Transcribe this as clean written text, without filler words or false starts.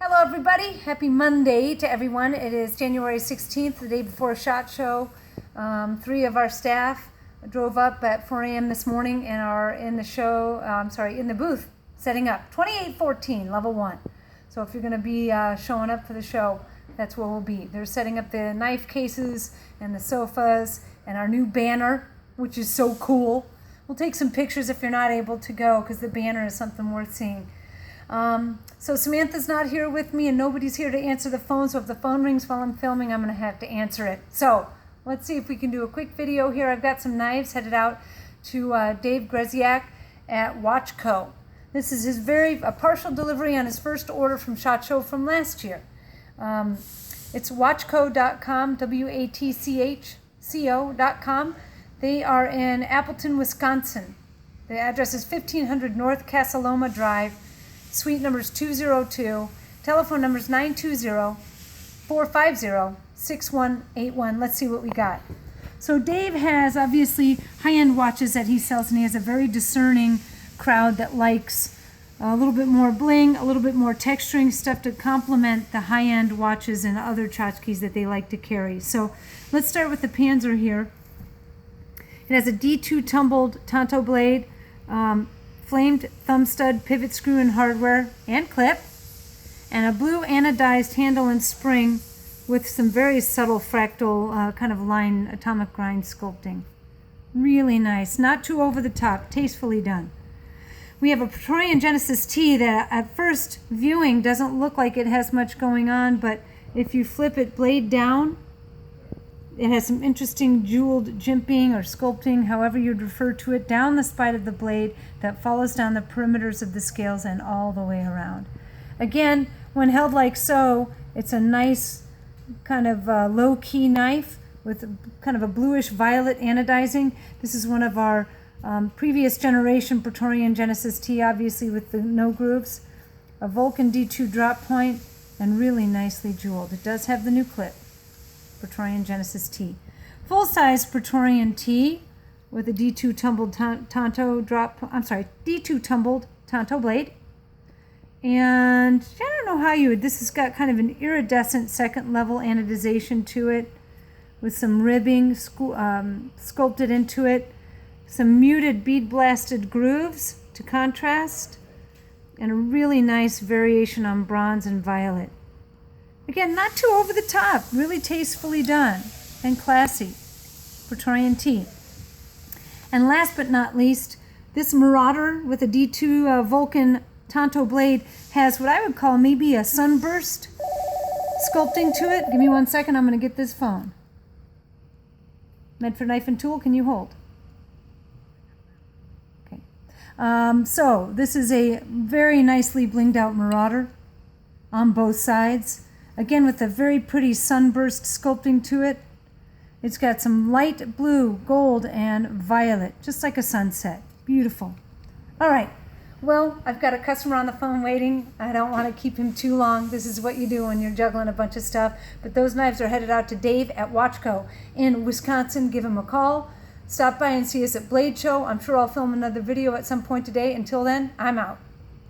Hello everybody, happy Monday to everyone. It is January 16th, the day before SHOT Show. Three of our staff drove up at 4 a.m. this morning and are in the show, in the booth, setting up 2814, level 1. So if you're going to be showing up for the show, that's where we'll be. They're setting up the knife cases and the sofas and our new banner, which is so cool. We'll take some pictures if you're not able to go, because the banner is something worth seeing. So Samantha's not here with me and nobody's here to answer the phone, so if the phone rings while I'm filming, I'm going to have to answer it. So let's see if we can do a quick video here. I've got some knives headed out to Dave Greziak at Watchco. This is a partial delivery on his first order from SHOT Show from last year. It's watchco.com, WATCHCO.com. They are in Appleton, Wisconsin. The address is 1500 North Casaloma Drive. Suite number is 202. Telephone number is 920-450-6181. Let's see what we got. So Dave has obviously high-end watches that he sells, and he has a very discerning crowd that likes a little bit more bling, a little bit more texturing stuff to complement the high-end watches and other tchotchkes that they like to carry. So let's start with the Panzer here. It has a D2 tumbled Tanto blade, flamed thumb stud, pivot screw and hardware and clip, and a blue anodized handle and spring with some very subtle fractal kind of line atomic grind sculpting. Really nice, not too over the top, tastefully done. We have a Praetorian Genesis T that at first viewing doesn't look like it has much going on, but if you flip it blade down, it has some interesting jeweled jimping or sculpting, however you'd refer to it, down the spine of the blade that follows down the perimeters of the scales and all the way around. Again, when held like so, it's a nice kind of low-key knife with kind of a bluish violet anodizing. This is one of our previous generation Praetorian Genesis T, obviously with the no grooves, a Vulcan D2 drop point, and really nicely jeweled. It does have the new clip. Praetorian Genesis T. Full-size Praetorian T with a D2 tumbled D2 tumbled Tanto blade. And I don't know how this has got kind of an iridescent second level anodization to it with some ribbing sculpted into it, some muted bead blasted grooves to contrast, and a really nice variation on bronze and violet. Again, not too over the top, really tastefully done and classy. Praetorian T. And last but not least, this Marauder with a D2 Vulcan Tanto blade has what I would call maybe a sunburst sculpting to it. Give me 1 second, I'm going to get this phone. Medford Knife and Tool, can you hold? Okay. So this is a very nicely blinged out Marauder on both sides. Again, with a very pretty sunburst sculpting to it. It's got some light blue, gold, and violet, just like a sunset. Beautiful. All right. Well, I've got a customer on the phone waiting. I don't want to keep him too long. This is what you do when you're juggling a bunch of stuff. But those knives are headed out to Dave at Watchco in Wisconsin. Give him a call. Stop by and see us at Blade Show. I'm sure I'll film another video at some point today. Until then, I'm out.